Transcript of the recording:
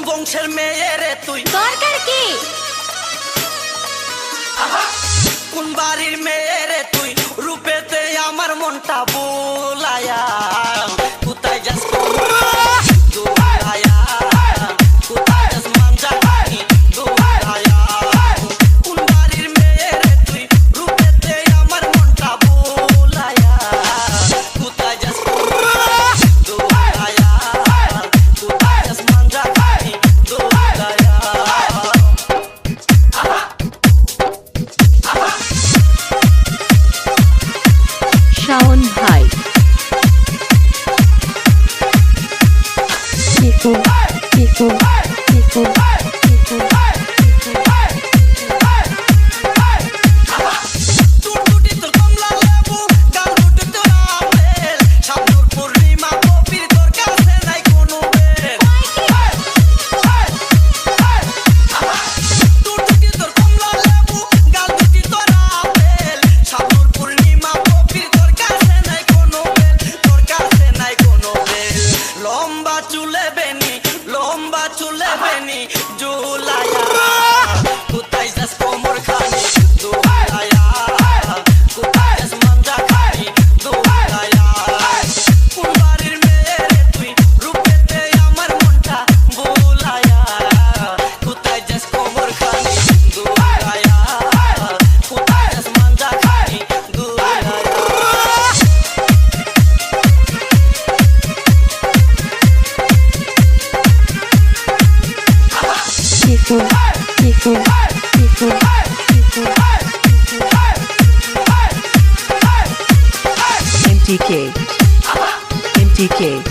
বংশের মেয়ে রে তুই দরকার কি কোন বাড়ির মেয়ে রে তুই রূপেতে আমার মনটা বোলায়া কোথায় যাস দোলায়া কোথায় যাস মানজা গানি দোলায়া কোন বাড়ির মেয়ে রে তুই রূপেতে আমার মনটা বোলায়া কোথায় যাস দোলায়া কোথায় যাস মানজা গানি দোলায়া শাওন ভাই MTK